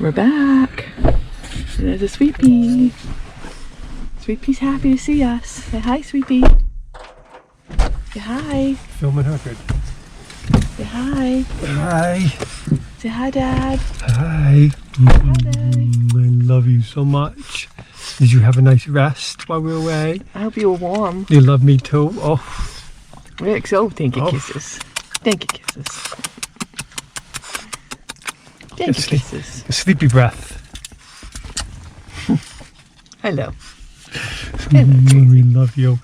We're back. There's a Sweet Pea. Sweet Pea's happy to see us. Say hi, Sweet Pea. Say hi. Filming her good. Say hi. Hi. Say hi, Dad. Hi. I love you so much. Did you have a nice rest while we were away? I hope you were warm. You love me too. Oh. Rick, so thank you, kisses. Thank you, kisses. Thank you, kisses. A sleepy breath. Hello. We love you.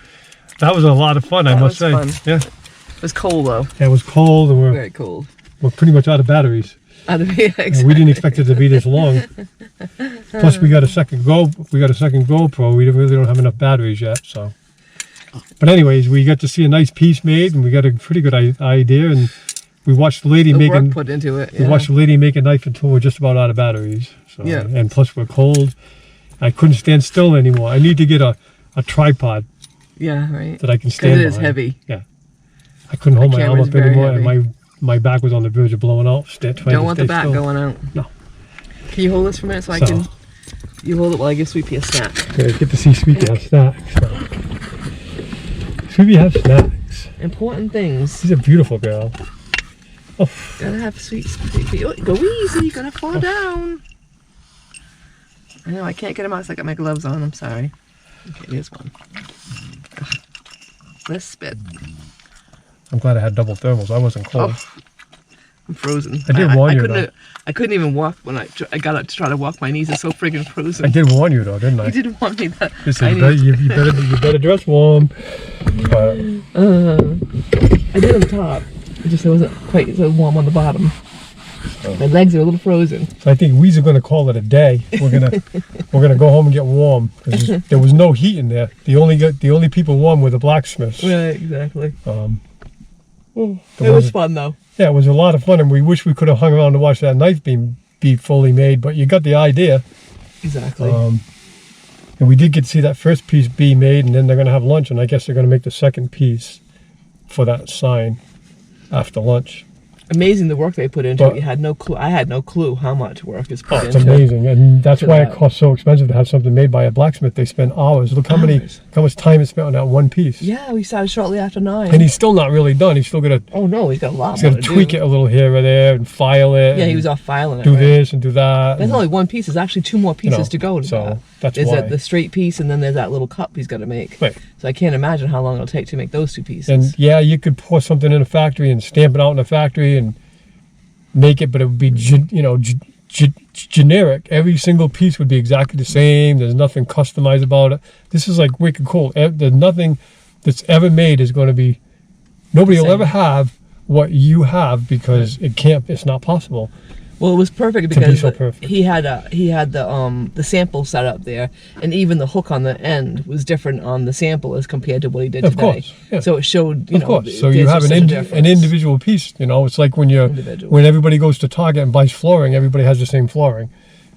That was a lot of fun, I must say. Fun. Yeah. It was cold though. Yeah, it was cold, and Very cold. we're pretty much out of batteries. Exactly. We didn't expect it to be this long. Plus, we got a second GoPro. We really don't have enough batteries yet, so. But anyways, we got to see a nice piece made, and we got a pretty good idea. And we watched the lady work put into it. Yeah. We watched the lady make a knife until we're just about out of batteries. So, yeah. And plus, we're cold. I couldn't stand still anymore. I need to get a tripod. Yeah, right. That I can stand. It is heavy. Yeah. I couldn't hold my arm up anymore, and my back was on the verge of blowing out. Don't want the back going out. No. Can you hold this for a minute so I can? You hold it while I give Sweet Pea a snack. Okay, get to see Sweet Pea have snacks. Sweet Pea have snacks. Important things. She's a beautiful girl. Oh. Gotta have Sweet Pea. Oh, go easy, you're gonna fall down. I know, I can't get him out so I got my gloves on. I'm sorry. Okay, here's one. Ugh. Let's spit. I'm glad I had double thermals. I wasn't cold. Oh, I'm frozen. I did warn you though. I couldn't even walk when I got up to try to walk. My knees are so friggin' frozen. I did warn you though, didn't I? You did warn me that. Listen, you better dress warm. But I did on the top. It just wasn't quite so warm on the bottom. Oh. My legs are a little frozen. So I think we're gonna call it a day. We're gonna go home and get warm because there was no heat in there. The only people warm were the blacksmiths. Right, exactly. It was fun though. Yeah, it was a lot of fun, and we wish we could have hung around to watch that knife be fully made. But you got the idea. Exactly. And we did get to see that first piece be made, and then they're gonna have lunch, and I guess they're gonna make the second piece for that sign after lunch. Amazing the work they put into it. You had no clue. I had no clue how much work is put into it. It's amazing, and that's why it costs so expensive to have something made by a blacksmith. They spend hours. Look how much time is spent on that one piece. Yeah, we started shortly after 9. And he's still not really done. He's still gonna. Oh no, he's got a lot. He's gonna tweak it a little here or there and file it. Yeah, he was off filing it. Do this and do that. That's only one piece. There's actually 2 more pieces to go. So that's why. There's the straight piece, and then there's that little cup he's got to make. Right. So I can't imagine how long it'll take to make those 2 pieces. And yeah, you could pour something in a factory and stamp it out in a factory and make it, but it would be generic. Every single piece would be exactly the same. There's nothing customized about it. This is like wicked cool. There's nothing that's ever made is going to be. Nobody will ever have what you have because it's not possible. Well, it was perfect because he had the sample set up there, and even the hook on the end was different on the sample as compared to what he did today. Of course, yeah. So it showed, of course. So you have an individual piece. You know, it's like when everybody goes to Target and buys flooring, everybody has the same flooring,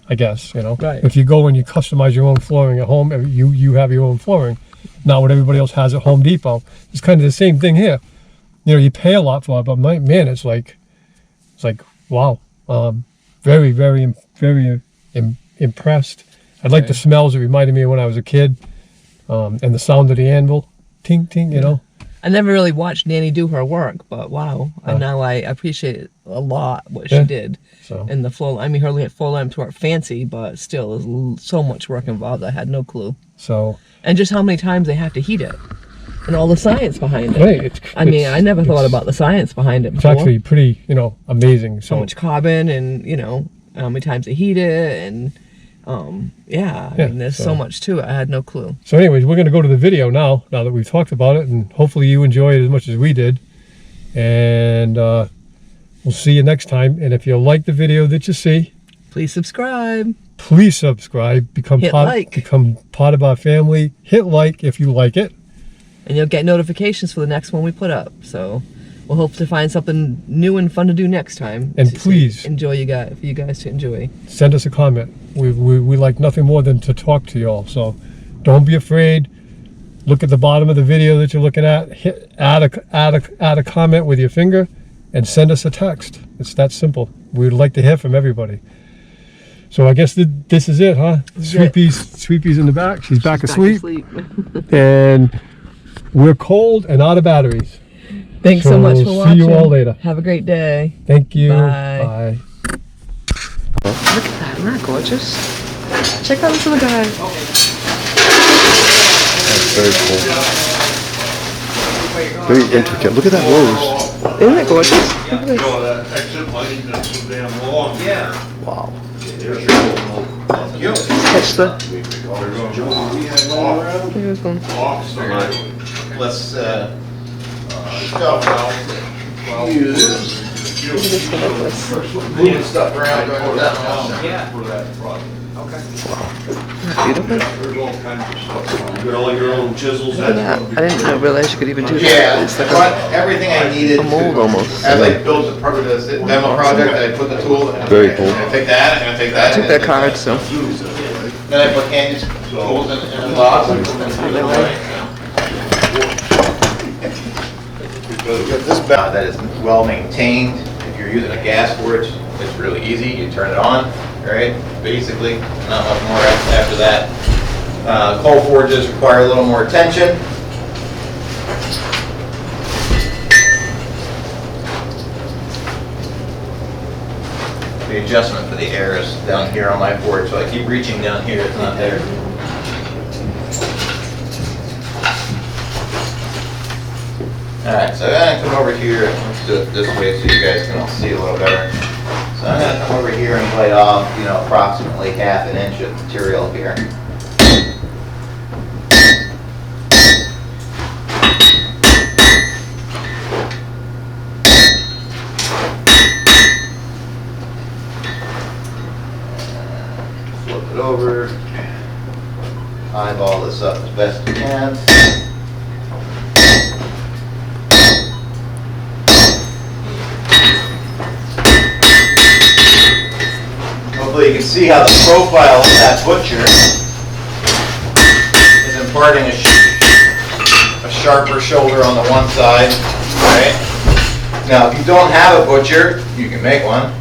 I guess. You know, right. If you go and you customize your own flooring at home, you have your own flooring, not what everybody else has at Home Depot. It's kind of the same thing here. You know, you pay a lot for it, but man, it's like wow. Very, very, very impressed. I like the smells. It reminded me of when I was a kid, and the sound of the anvil, ting, ting. You know. I never really watched Nanny do her work, but wow, and now I appreciate it a lot what she did. So. And the floor. I mean, her floor lamps weren't fancy, but still, there's so much work involved. I had no clue. So. And just how many times they have to heat it. And all the science behind it. Right. I mean, I never thought about the science behind it before. It's actually pretty, amazing. So much carbon, and how many times they heat it, and I mean, there's so much to it. I had no clue. So, anyways, we're going to go to the video now that we've talked about it, and hopefully you enjoy it as much as we did. And we'll see you next time. And if you like the video that you see, please subscribe. Please subscribe. Become part of our family. Hit like if you like it. And you'll get notifications for the next one we put up. So we'll hope to find something new and fun to do next time. And please for you guys to enjoy. Send us a comment. We like nothing more than to talk to y'all. So don't be afraid. Look at the bottom of the video that you're looking at. Add a comment with your finger, and send us a text. It's that simple. We'd like to hear from everybody. So I guess this is it, huh? Sweepy's in the back. She's back asleep. And we're cold and out of batteries. Thanks so much for watching. See you all later. Have a great day. Thank you. Bye. Bye. Look at that. Isn't that gorgeous? Check out this little guy. That's very cool. Very intricate. Look at that rose. Isn't that gorgeous? Look at this. Wow. Catch the... Here's one. Let's move stuff around. Beautiful. All your own chisels. Look at that. I didn't realize you could even do that. Yeah, It's like everything I needed a mold almost. as I built the demo project, I put the tool. Very cool. I'm gonna take that. I'm gonna take that. I took that card, so. Then I put Candy's tools in the box. This that is well maintained. If you're using a gas forge, it's really easy. You turn it on, right? Basically, not much more after that. Coal forges require a little more attention. The adjustment for the air is down here on my forge, so I keep reaching down here. It's not there. Alright, so I'm going to come over here, let's do it this way so you guys can all see a little better. So I'm going to come over here and blade off, approximately ½ an inch of material here. Flip it over, eyeball this up as best you can. Hopefully you can see how the profile of that butcher is imparting a sharper shoulder on the one side, right? Now, if you don't have a butcher, you can make one.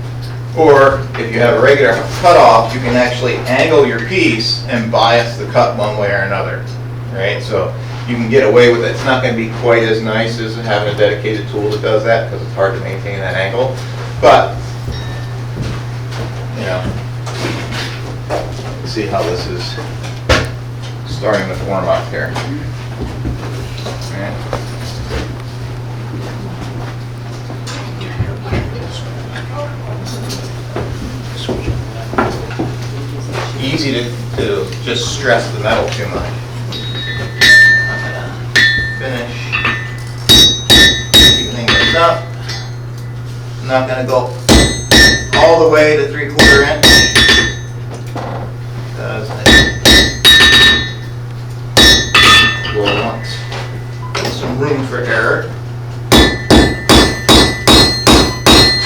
Or if you have a regular cutoff, you can actually angle your piece and bias the cut one way or another, right? So you can get away with it. It's not going to be quite as nice as having a dedicated tool that does that because it's hard to maintain that angle. But see how this is starting to form up here. Right. Easy to just stress the metal too much. I'm gonna finish evening this up. I'm not gonna go all the way to 3/4 inch. Because I will want some room for error.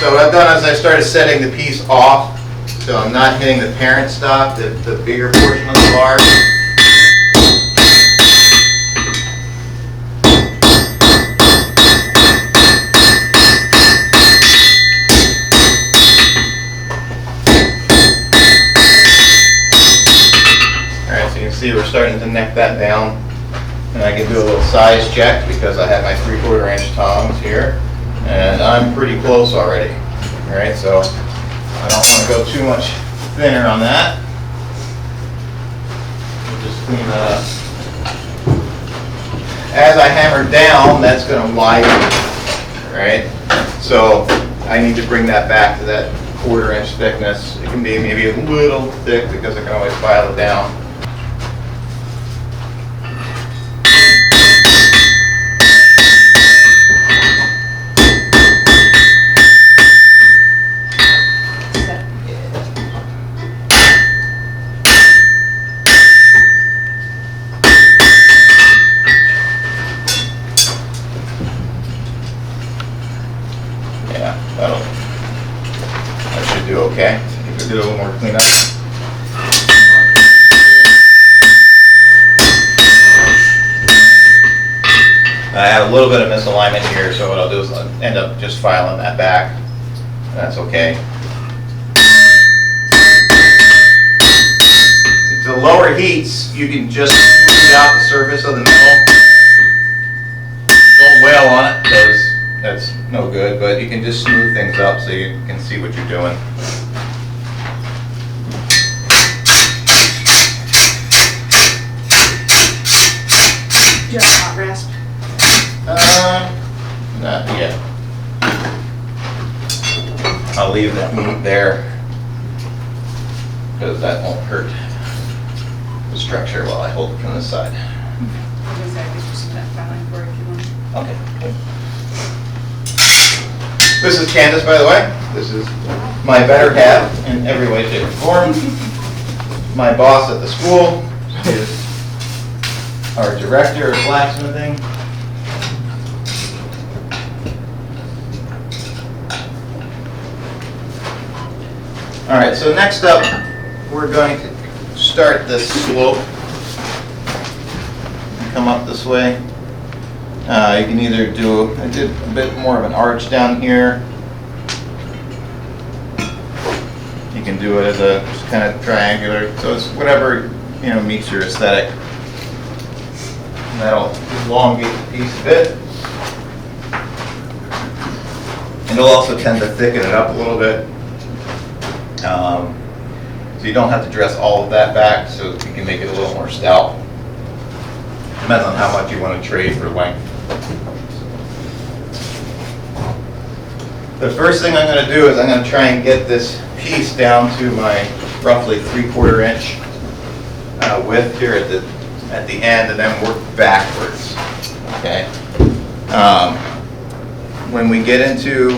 So what I've done is I started setting the piece off, so I'm not hitting the parent stock, the bigger portion of the bar. See, we're starting to neck that down, and I can do a little size check because I have my 3/4 inch tongs here, and I'm pretty close already. All right, so I don't want to go too much thinner on that. We'll just clean that up. As I hammer down, that's going to widen, right? So I need to bring that back to that 1/4 inch thickness. It can be maybe a little thick because I can always file it down. That should do okay. You can do a little more cleanup. I have a little bit of misalignment here, so what I'll do is I'll end up just filing that back. That's okay. lower heats, you can just smooth out the surface of the metal. Don't wail on it, because that's no good, but you can just smooth things up so you can see what you're doing. Do you have a hot rasp? Not yet. I'll leave that there, because that won't hurt the structure while I hold it from this side. I guess I could just set that filing for it if you want. Okay. This is Candace, by the way. This is my better half in every way, shape, or form. My boss at the school is our director of blacksmithing. All right, so next up, we're going to start this slope. Come up this way. You can either do, I did a bit more of an arch down here. You can do it as a just kind of triangular, so it's whatever, you know, meets your aesthetic. And that'll elongate the piece a bit. And it'll also tend to thicken it up a little bit. So you don't have to dress all of that back, so you can make it a little more stout. Depends on how much you want to trade for length. The first thing I'm going to do is I'm going to try and get this piece down to my roughly 3/4 inch width here at the end, and then work backwards. Okay. When we get into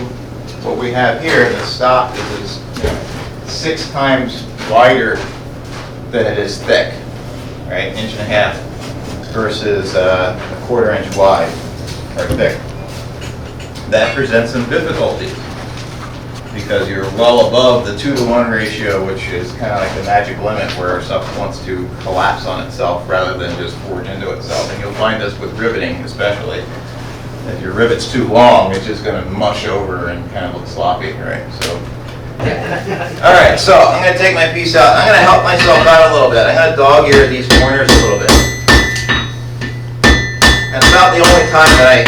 what we have here, the stock is 6 times wider than it is thick, right? 1.5 inches versus 1/4 inch wide or thick. That presents some difficulties because you're well above the 2-to-1 ratio, which is kind of like the magic limit where stuff wants to collapse on itself rather than just forge into itself. And you'll find this with riveting especially. If your rivet's too long, it's just going to mush over and kind of look sloppy, right? So, all right, so I'm going to take my piece out. I'm going to help myself out a little bit. I'm going to dog ear these corners a little bit. That's about the only time that I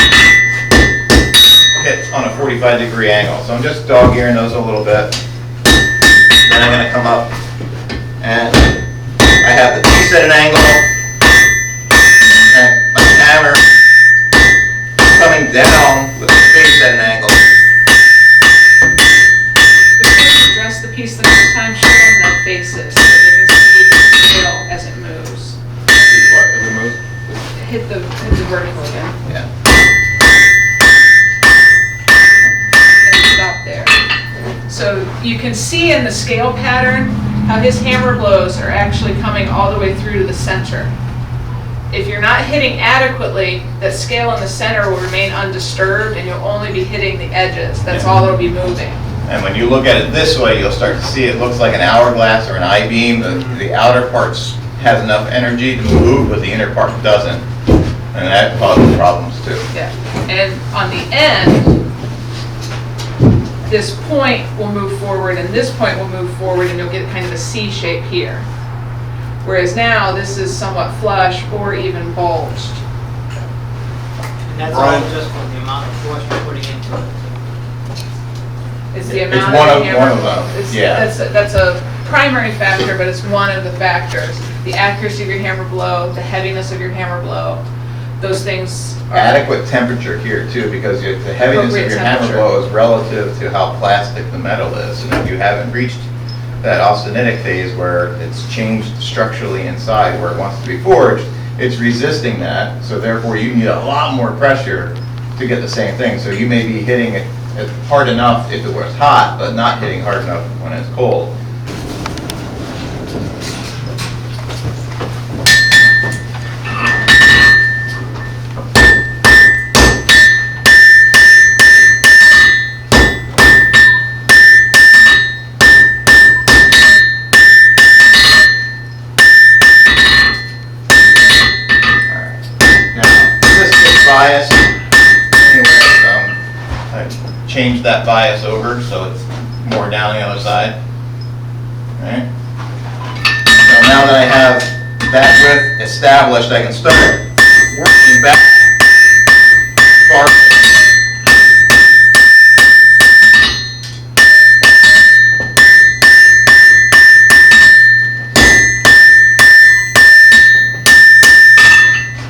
hit on a 45-degree angle. So I'm just dog earing those a little bit. Then I'm going to come up and I have the piece at an angle and my hammer coming down with the face at an angle. Before you dress the piece the next time, show them the faces so they can see the scale as it moves. See what as it moves? Hit the vertical again. Yeah. And stop there. So you can see in the scale pattern how his hammer blows are actually coming all the way through to the center. If you're not hitting adequately, the scale in the center will remain undisturbed and you'll only be hitting the edges. That's all that'll be moving. And when you look at it this way, you'll start to see it looks like an hourglass or an I-beam. The outer parts has enough energy to move, but the inner part doesn't. And that causes problems too. Yeah. And on the end, this point will move forward and this point will move forward and you'll get kind of a C shape here. Whereas now, this is somewhat flush or even bulged. And that's all just from the amount of force we're putting into it. It's the It's amount one of of- hammer. one of them, It's- yeah. That's a primary factor, but it's one of the factors. The accuracy of your hammer blow, the heaviness of your hammer blow, those things are... Adequate temperature here too, because the heaviness of Appropriate your hammer temperature. blow is relative to how plastic the metal is. And if you haven't reached that austenitic phase where it's changed structurally inside where it wants to be forged, it's resisting that. So therefore you need a lot more pressure to get the same thing. So you may be hitting it hard enough if it was hot, but not hitting hard enough when it's cold. Bias anywhere, I changed that bias over so it's more down the other side. All right. So now that I have that width established, I can start working back far.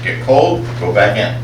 Get cold, go back in.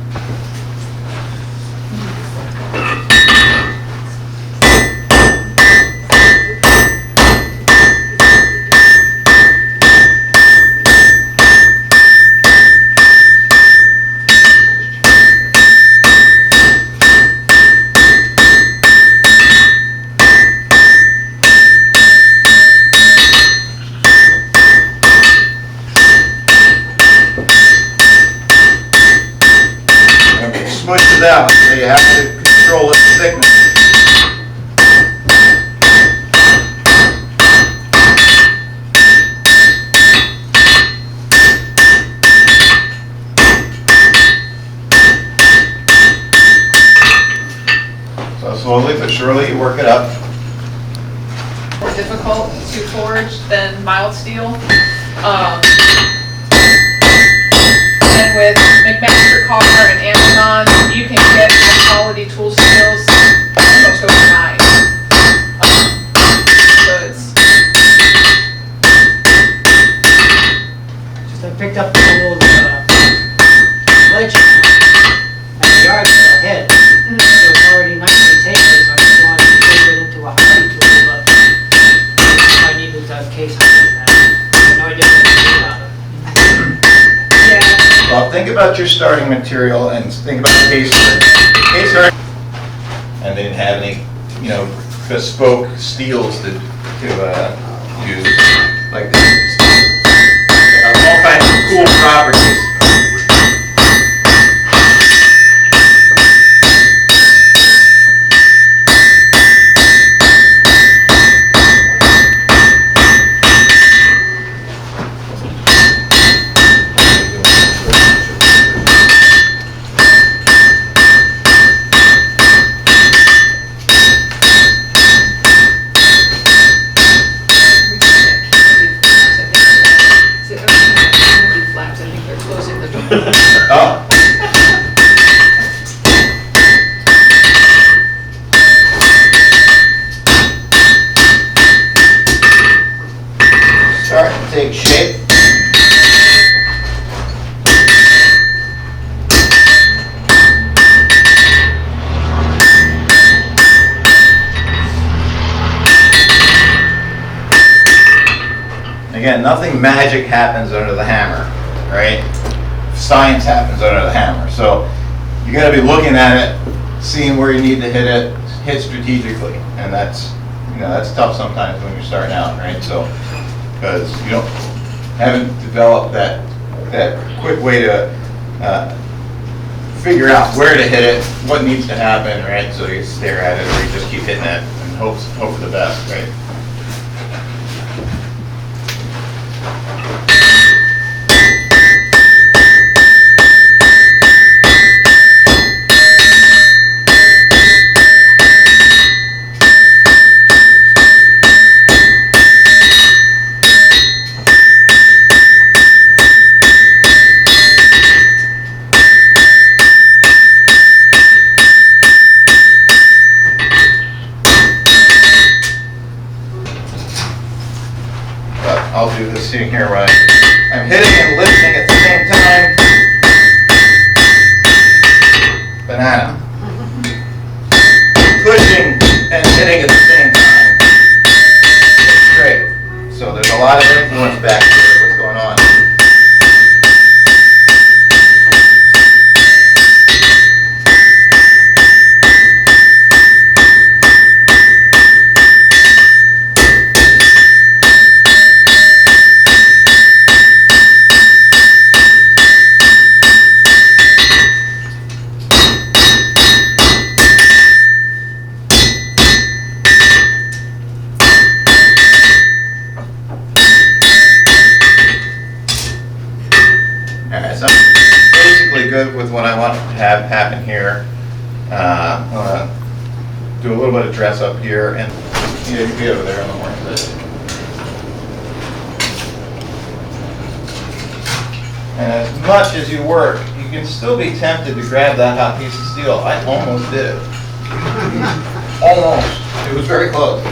Smushes out, so you have to control its thickness. So slowly but surely you work it up. More difficult to forge than mild steel. And with McMaster Car and Amazon, you can get high quality tool steels almost overnight. So it's Just I picked up the old ledge at the yard sale ahead. So it's already nicely tapered, so I just wanted to tape it into a high tool, but I needed that case on that. I had no idea what to do about it. yeah. Well, think about your starting material and think about case hardening. And they didn't have any, you know, bespoke steels to use like this. They have all kinds of cool properties. Flaps, I think they're closing the door. Oh. Start to take shape. Again, nothing magic happens under the hammer, right? Science happens under the hammer. So you got to be looking at it, seeing where you need to hit strategically, and that's, you know, that's tough sometimes when you're starting out, right? So because you haven't developed that quick way to figure out where to hit it, what needs to happen, right? So you stare at it, or you just keep hitting it and hope for the best, right? I'll do this sitting here where I'm hitting and lifting at the same time. Banana. Pushing and hitting at the same time. Great. So there's a lot of influence back here. What's going on? Alright, so I'm basically good with what I want to have happen here. I want to do a little bit of dress up here, and you can be over there on the morning. And as much as you work, you can still be tempted to grab that hot piece of steel. I almost did. Almost. It was very close.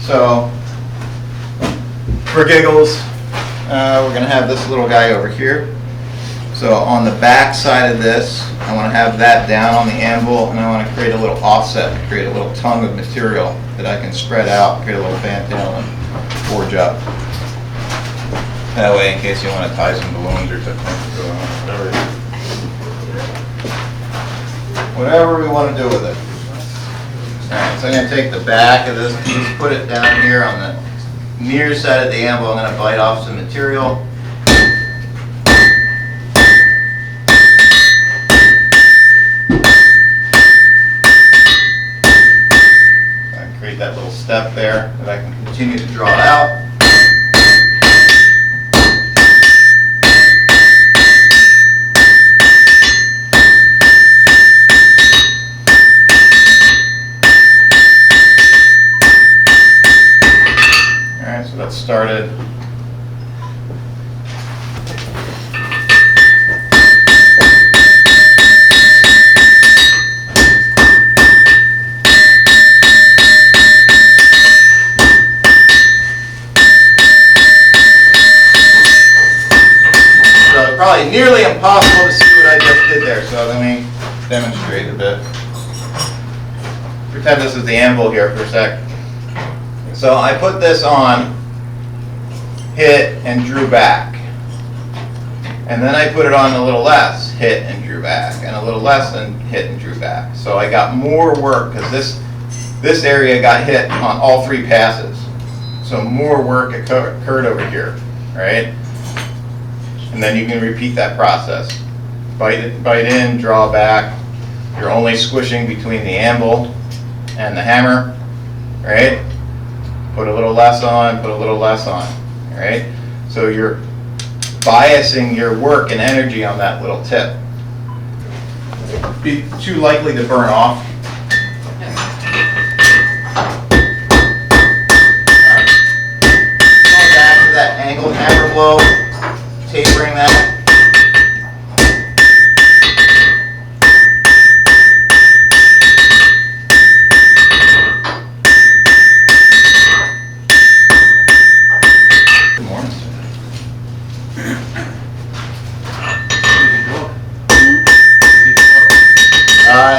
So, for giggles, we're going to have this little guy over here. So on the back side of this, I want to have that down on the anvil, and I want to create a little offset, create a little tongue of material that I can spread out, create a little fantail and forge up. That way, in case you want to tie some balloons or something, whatever we want to do with it. Alright, so I'm going to take the back of this piece, put it down here on the near side of the anvil. I'm going to bite off some material. And create that little step there that I can continue to draw out. So that's started. So it's probably nearly impossible to see what I just did there, so let me demonstrate a bit. Pretend this is the anvil here for a sec. So I put this on, hit, and drew back. And then I put it on a little less, hit, and drew back. And a little less, and hit, and drew back. So I got more work, because this area got hit on all three passes. So more work occurred over here, right? And then you can repeat that process. Bite in, draw back. You're only squishing between the anvil and the hammer, right? Put a little less on, put a little less on, right? So you're biasing your work and energy on that little tip. Be too likely to burn off. Going back to that angled hammer blow, tapering that.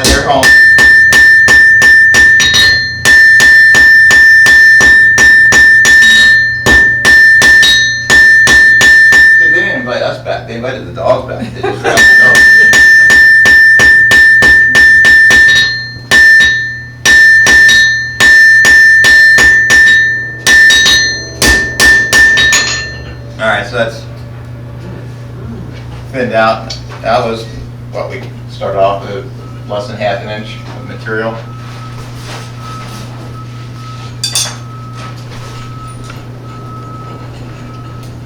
They're home. See, they didn't invite us back. They invited the dogs back. They just grabbed the dogs. All right, so that's thinned out. That was what we started off with. Less than half an inch of material.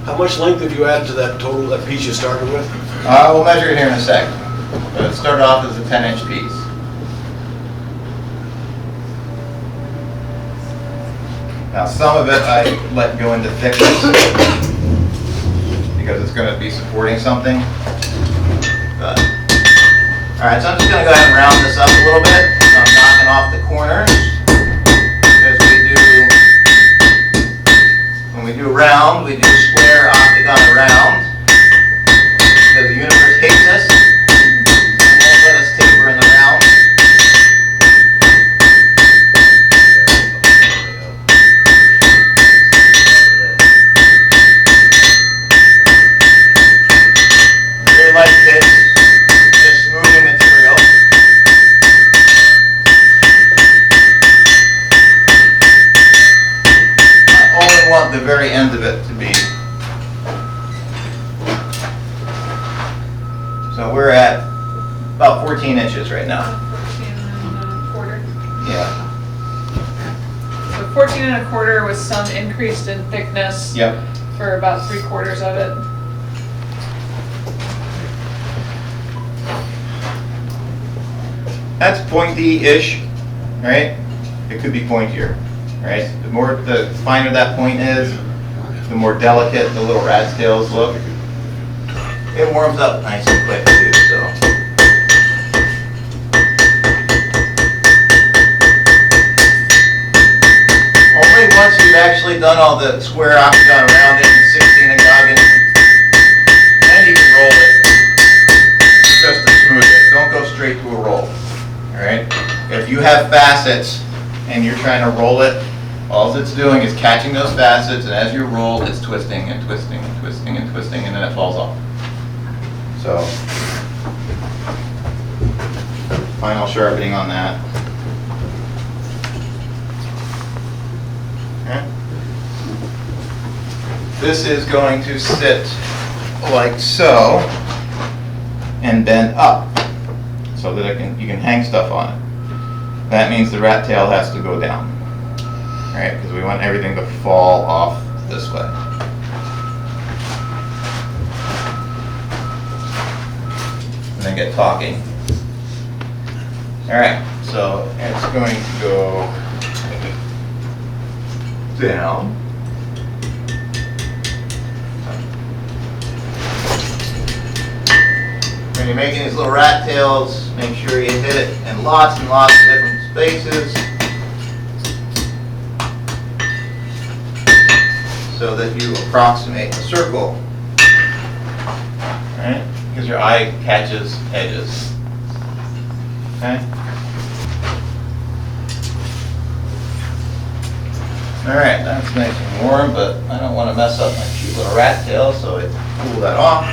How much length have you added to that total, that piece you started with? We'll measure it here in a sec. But it started off as a 10-inch piece. Now some of it I let go into thickness because it's going to be supporting something. But alright, so I'm just going to go ahead and round this up a little bit. So I'm knocking off the corners. Because when we do round, we do square, octagon, round. Because the universe hates us and won't let us taper in the round. Very light hits. Moving material. I only want the very end of it to be we're at about 14 inches right now. 14 and a quarter. Yeah. So 14 and a quarter with some increased in thickness. Yep. For about 3/4 of it. That's pointy-ish, right? It could be pointier, right? The finer that point is, the more delicate the little rat's tails look. It warms up nice and quick too, so. Only once you've actually done all the square octagon around it and 16 again, then you can roll it just to smooth it. Don't go straight to a roll. Alright? If you have facets and you're trying to roll it, all it's doing is catching those facets, and as you roll, it's twisting and twisting and twisting and twisting, and then it falls off. So, final sharpening on that. Okay. This is going to sit like so and bend up, so that you can hang stuff on it. That means the rat tail has to go down, right? Because we want everything to fall off this way. And then get talking. All right, so it's going to go down. When you're making these little rat tails, make sure you hit it in lots and lots of different spaces so that you approximate a circle, right? Because your eye catches edges, okay? All right, that's nice and warm, but I don't want to mess up my cute little rat tail, so I cool that off.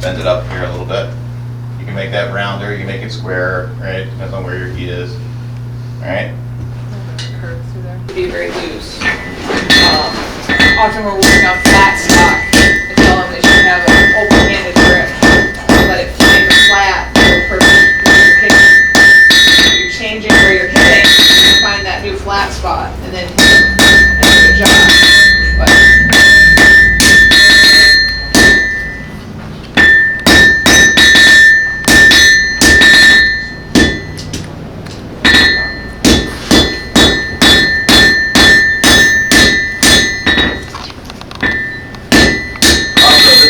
Bend it up here a little bit. You can make that rounder, you can make it square, right? Depends on where your heat is. Alright? Curve through there. Be very loose. Often we're working on flat stock. I tell them they should have an open-handed grip. Let it flame flat for the person who you're hitting. You're changing where you're hitting, you find that new flat spot, and then hit it, and do a job. But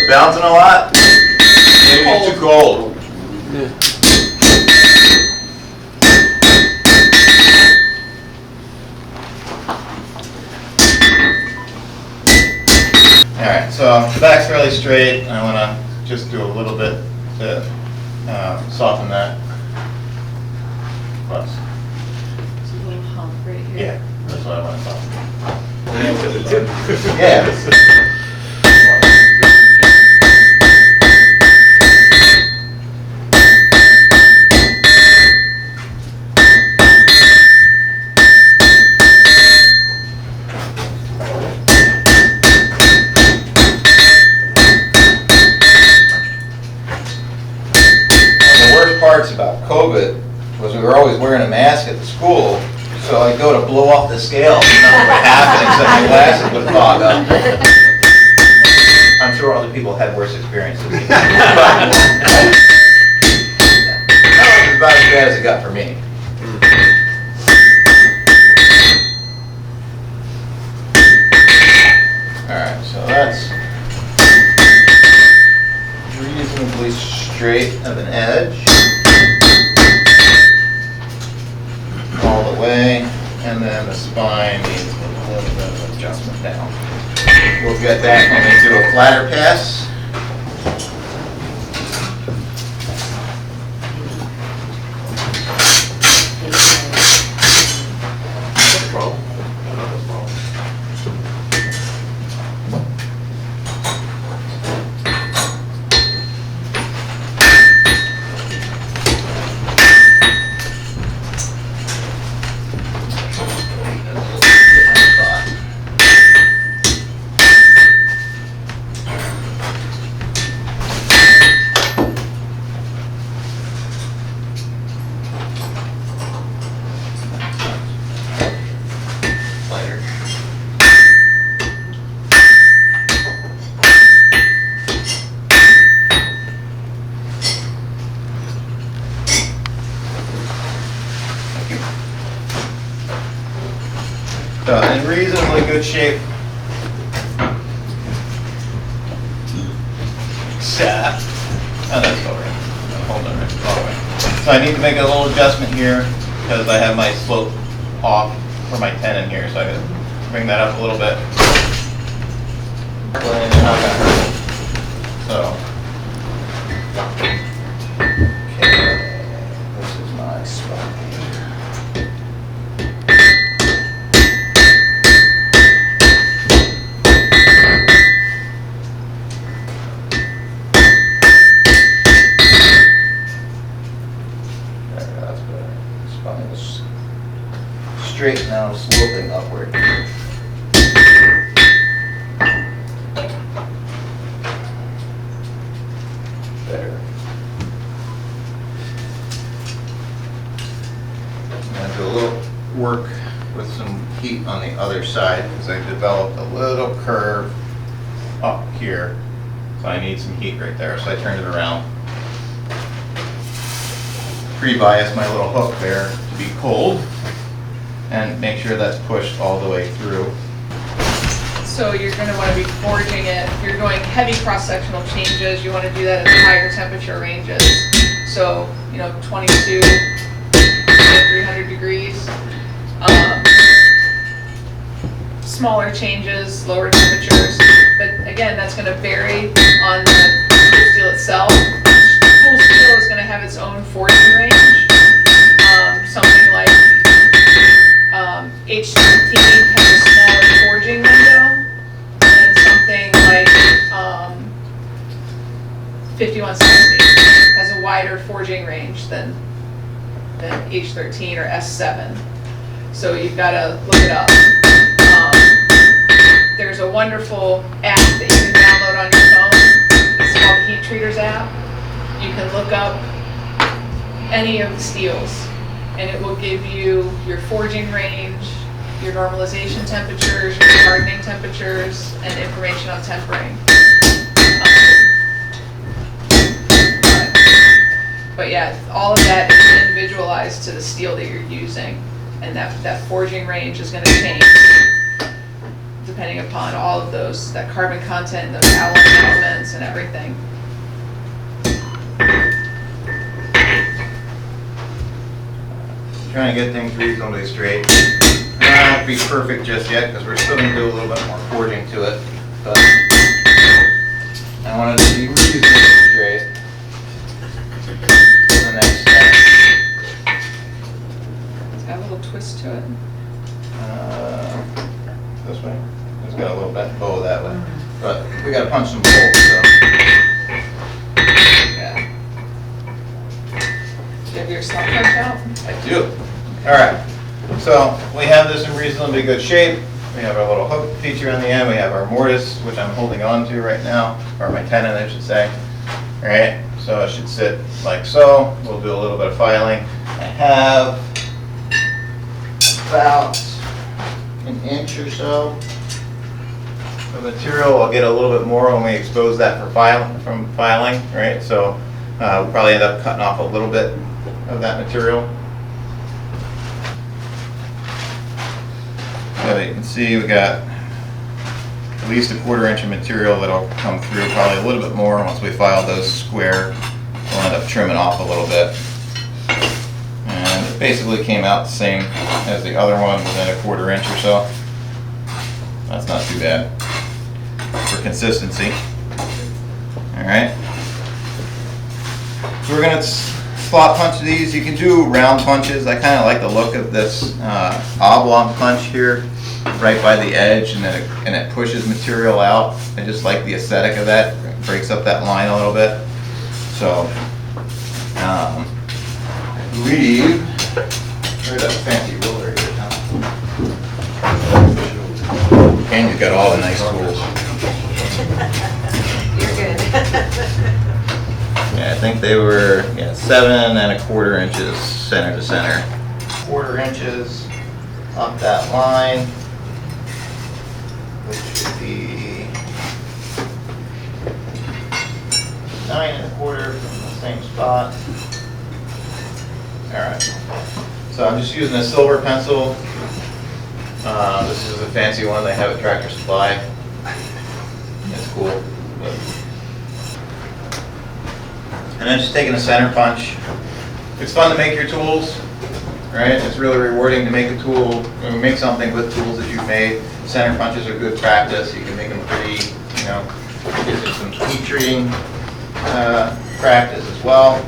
bouncing a lot? Maybe it's too cold. Alright, so the back's fairly straight. I want to just do a little bit to soften that. Plus. there's a little hump right here. Yeah, that's what I want to soften. Yeah. Parts about COVID was we were always wearing a mask at the school, so I'd go to blow off the scale and nothing would happen except my glasses would fog up. I'm sure other people had worse experiences. But that was about as bad as it got for me. Alright, so that's reasonably straight of an edge. All the way, and then the spine needs a little bit of adjustment down. We'll get that when we do a flatter pass. good shape. Except, oh, that's over. Hold on, right, all the way. So I need to make a little adjustment here because I have my slope off for my tenon here, so I gotta bring that up a little bit. So, okay, this is my spot here. That's better. Spine is straight now, sloping upward. Better. I'm gonna do a little work with some heat on the other side because I developed a little curve up here. So I need some heat right there. So I turned it around. Pre-bias my little hook there to be cold and make sure that's pushed all the way through. So you're going to want to be forging it. If you're doing heavy cross-sectional changes, you want to do that at higher temperature ranges. So, 22 to 300 degrees. Smaller changes, lower temperatures. But again, that's going to vary on the tool steel itself. Tool steel is going to have its own forging range. Something like H13 has a smaller forging window, and something like 5160 has a wider forging range than H13 or S7. So you've got to look it up. There's a wonderful app that you can download on your phone. It's called the Heat Treaters app. You can look up any of the steels, and it will give you your forging range, your normalization temperatures, your hardening temperatures, and information on tempering. But yeah, all of that is individualized to the steel that you're using, and that forging range is going to change depending upon all of those, that carbon content, those alloy elements, and everything. Trying to get things reasonably straight. Not be perfect just yet because we're still going to do a little bit more forging to it, but I want it to be reasonably straight for the next step. It's got a little twist to it. This way. It's got a little bit bow that way, but we got to punch some holes. So. Yeah. Do you have your slot punch out? I do. All right. So we have this in reasonably good shape. We have our little hook feature on the end. We have our mortise, which I'm holding on to right now, or my tenon, I should say. All right. So it should sit like so. We'll do a little bit of filing. I have about an inch or so of material. I'll get a little bit more when we expose that for filing, right? So we'll probably end up cutting off a little bit of that material. So you can see we got at least a 1/4 inch of material that'll come through, probably a little bit more once we file those square. We'll end up trimming off a little bit. And it basically came out the same as the other one, within a 1/4 inch or so. That's not too bad for consistency. All right. So we're gonna slot punch these. You can do round punches. I kind of like the look of this oblong punch here, right by the edge, and it pushes material out. I just like the aesthetic of that. It breaks up that line a little bit. So I believe where's that fancy ruler here, huh? And you've got all the nice tools. You're good. Yeah, I think they were 7 1/4 inches center to center. 1/4 inches up that line, which should be 9 1/4 from the same spot. All right. So I'm just using a silver pencil This is a fancy one they have at Tractor Supply. It's cool. And then just taking a center punch. It's fun to make your tools, right? It's really rewarding to make a tool, make something with tools that you've made. Center punches are good practice. You can make them pretty, you know, gives you some heat treating practice as well.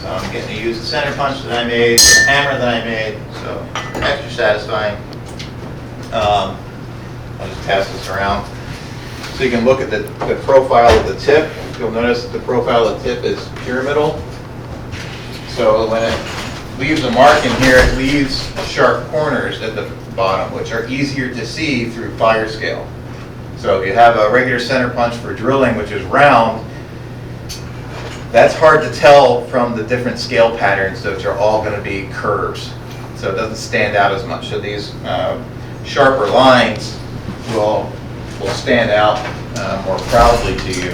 So I'm getting to use the center punch that I made, the hammer that I made, so extra satisfying. I'll just pass this around. So you can look at the profile of the tip. You'll notice that the profile of the tip is pyramidal. So when it leaves a mark in here, it leaves sharp corners at the bottom, which are easier to see through fire scale. So if you have a regular center punch for drilling, which is round, that's hard to tell from the different scale patterns, which are all going to be curves. So it doesn't stand out as much. So these sharper lines will stand out more proudly to you.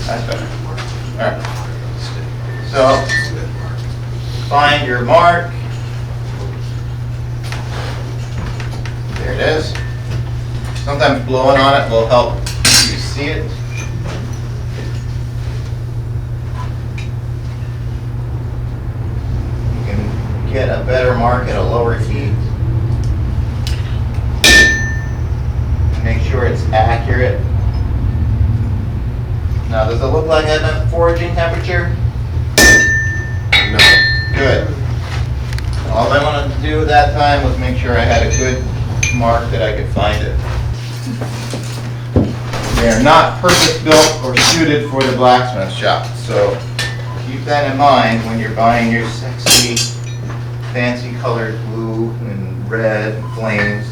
That's better. All right. So find your mark. There it is. Sometimes blowing on it will help you see it. You can get a better mark at a lower heat. Make sure it's accurate. Now, does it look like I'm at foraging temperature? No. Good. All I wanted to do at that time was make sure I had a good mark that I could find it. They are not purpose-built or suited for the blacksmith shop, so keep that in mind when you're buying your sexy, fancy colored blue and red and flames.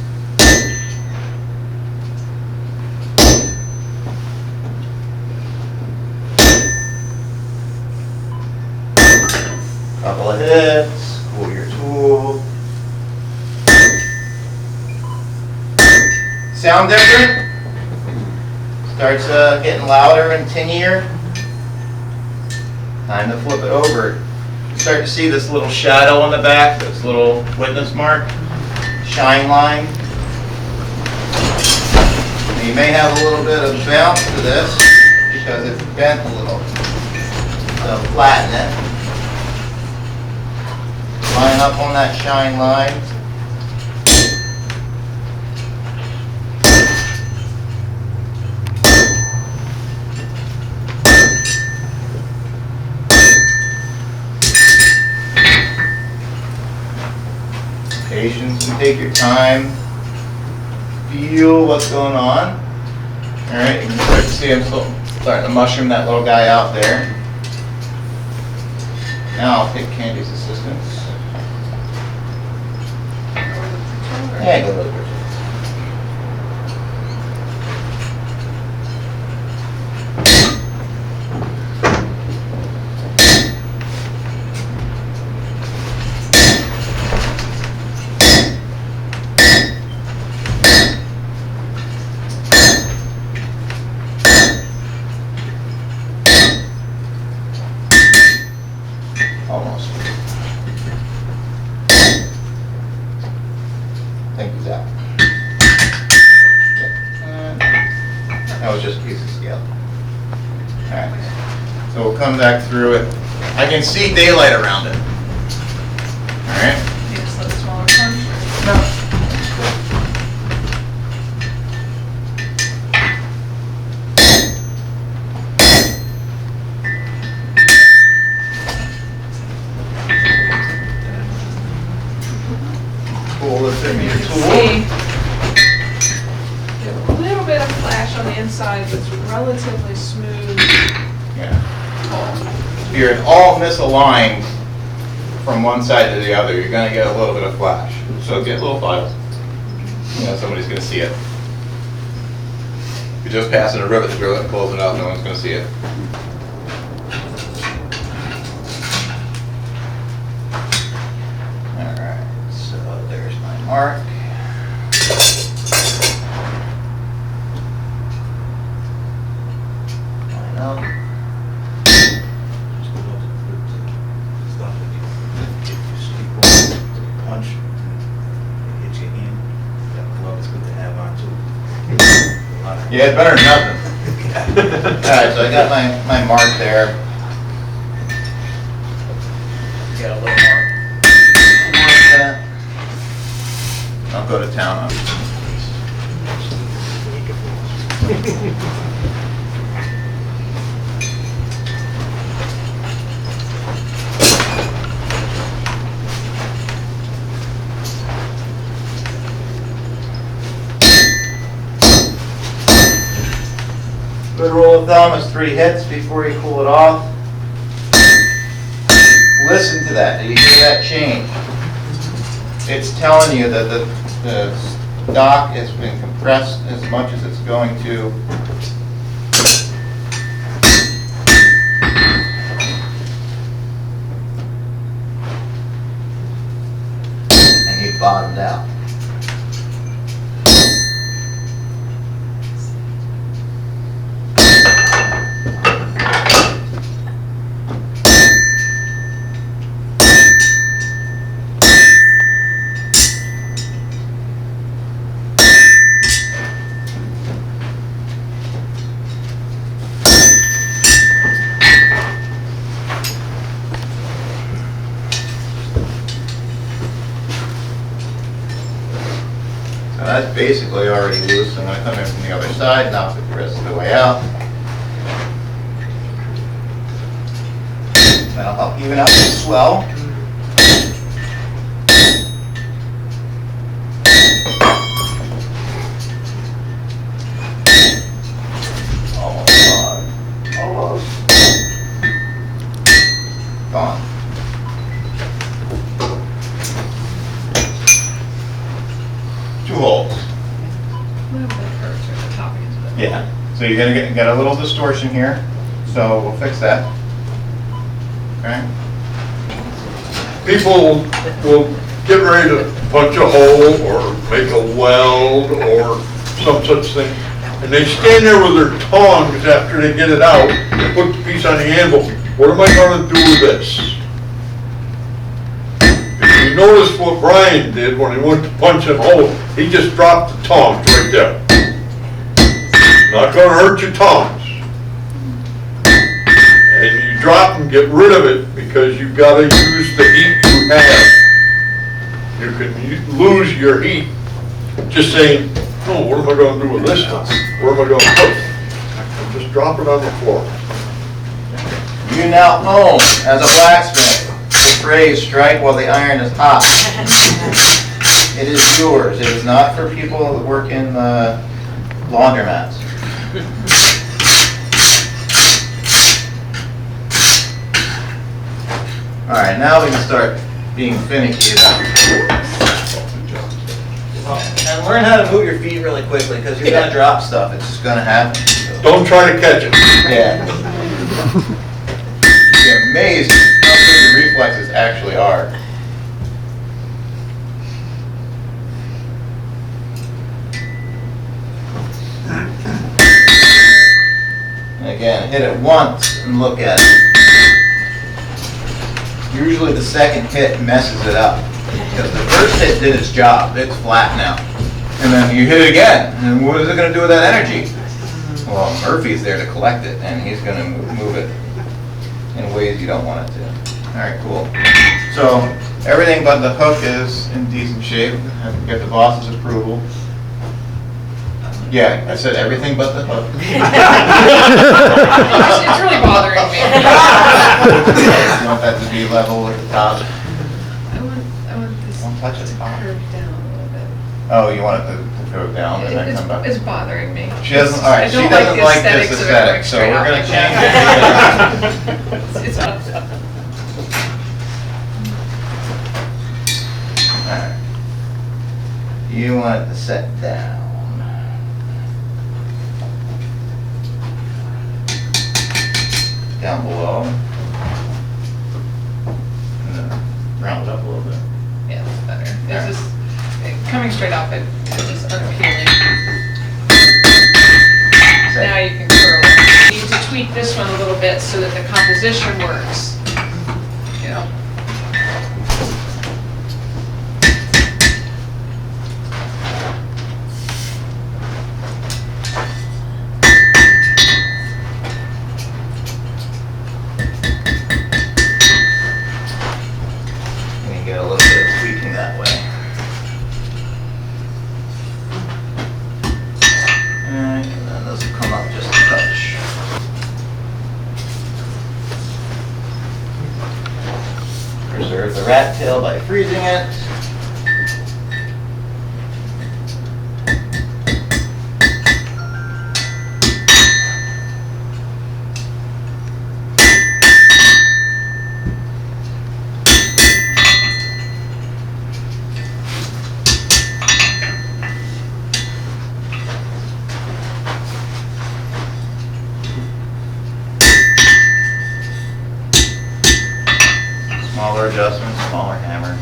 Couple of hits, cool your tool. Sound different? Starts getting louder and tinier. Time to flip it over. You start to see this little shadow on the back, this little witness mark, shine line. And you may have a little bit of bounce to this because it's bent a little. So flatten it. Line up on that shine line. Patience and take your time. Feel what's going on. Alright, you can start to see him starting to mushroom that little guy out there. Now I'll take Candy's assistance. Yeah, go to the person. Almost. Thank you, Zach. That was just a piece of scale. Alright. So we'll come back through it. I can see daylight around it. Alright? Yes, that's smaller punch. No. Pull this in your tool. See, you have a little bit of flash on the inside, but it's relatively smooth. Yeah. If you're at all misaligned, from one side to the other, you're gonna get a little bit of flash. So get little files. You know, somebody's gonna see it. If you're just passing a rivet through it and close it out, no one's gonna see it. Alright, so there's my mark. Line up. Punch, hit your hand. That glove is good to have on too. Yeah, it's better than nothing. Alright, so I got my mark there. Got a little more. I'll go to town on it. Good rule of thumb is 3 hits before you cool it off. Listen to that. Do you hear that change? It's telling you that the stock has been compressed as much as it's going to. And you bottomed out. So that's basically already loose. I'm going to come in from the other side, knock it the rest of the way out. That'll help even out the swell. Almost gone. Almost. Gone. Two holes. Yeah. So you're gonna get a little distortion here. So we'll fix that. Okay. People will get ready to punch a hole or make a weld or some such thing, and they stand there with their tongs after they get it out and put the piece on the anvil. What am I going to do with this? If you notice what Brian did when he went to punch a hole, he just dropped the tongs right there. Not going to hurt your tongs. And you drop and get rid of it because you've got to use the heat you have. You can lose your heat just saying, oh, what am I going to do with this stuff? Where am I going to put it? And just drop it on the floor. You now own, as a blacksmith, the phrase, strike while the iron is hot. It is yours. It is not for people that work in laundromats. All right, now we can start being finicky about it. And learn how to move your feet really quickly, because you're going to drop stuff. It's just going to happen. So. Don't try to catch it. Yeah. You're amazed how good your reflexes actually are. And again, hit it once and look at it. Usually the second hit messes it up, because the first hit did its job. It's flat now. And then you hit it again, and what is it going to do with that energy? Well, Murphy's there to collect it, and he's going to move it in ways you don't want it to. All right, cool. So everything but the hook is in decent shape. I have to get the boss's approval. Yeah, I said everything but the hook. It's really bothering me. You want that to be level at the top. I want this Don't touch it. curved down a little bit. Oh, you want it to go down and then come back? It's bothering me. She doesn't. All right, I she don't doesn't the like this aesthetics of aesthetic, it so going we're straight going to out change like it. that. It's You want it to set down. Down below. And then round it up a little bit. Yeah, that's better. It's just, coming straight up, it's just unappealing. Now you can curl it. You need to tweak this one a little bit so that the composition works. You know. And you get a little bit of tweaking that way. Alright, and then this will come up just a touch. Preserve the rat tail by freezing it. Smaller adjustments, smaller hammer.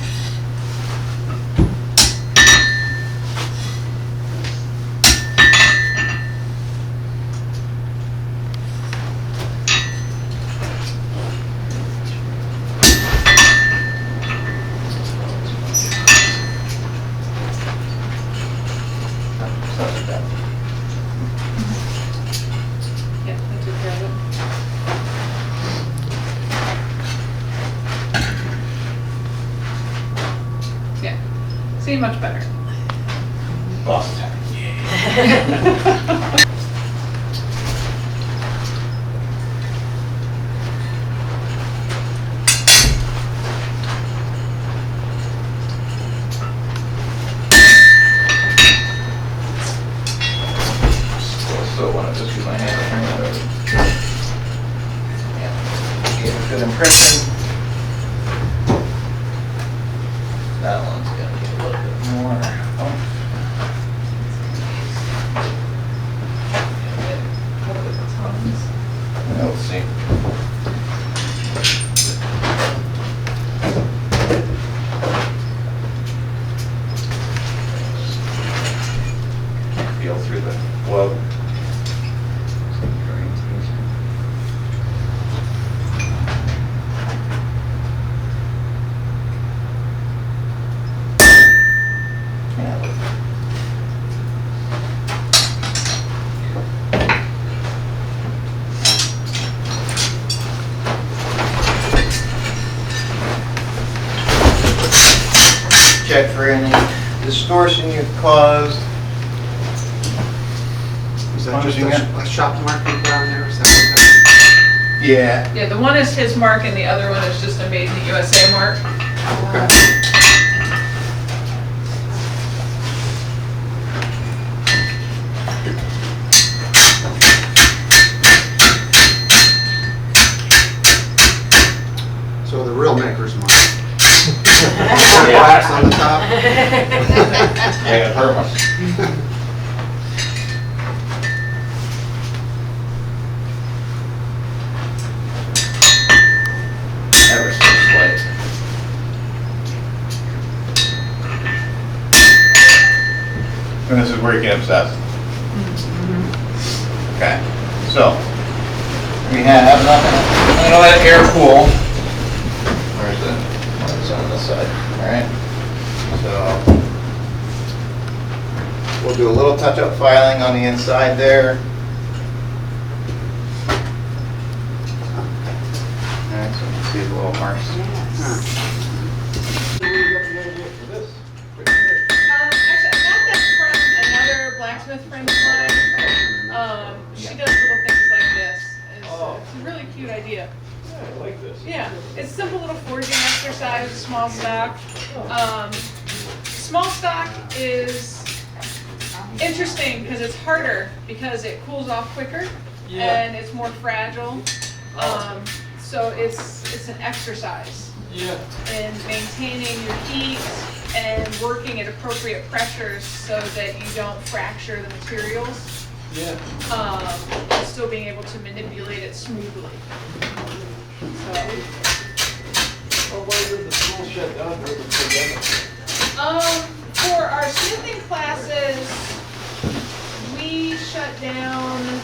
Yeah, I took care of it. Yeah, see, much better. Boss attack. Still want to just use my hand to bring that over. Yeah. Get good impression. That one's gonna get a little bit more. Let's see. Can't feel through the glove. Check for any distortion you've caused. Is that just Punching it. a shop mark you put on there? Is that Yeah. Yeah, the one is his mark and the other one is just a Made in the USA mark. what that? Okay. So the real maker's mark. Wax on the top. Yeah, perma. Ever so slight. And this is where you get obsessed. Okay, so we have nothing. I'm gonna let it air cool. Where's the one's on this side? All right. So we'll do a little touch-up filing on the inside there. All right, so you can see the little marks. Actually, I got that from another blacksmith friend of mine. She does little things like this. It's a really cute idea. I like this. Yeah, it's a simple little forging exercise, small stock. Small stock is interesting because it's harder because it cools off quicker and it's more fragile. So it's an exercise in maintaining your heat and working at appropriate pressures so that you don't fracture the materials. Yeah. And still being able to manipulate it smoothly. So, Oh, why did the school shut down during the pandemic? for our smithing classes, we shut down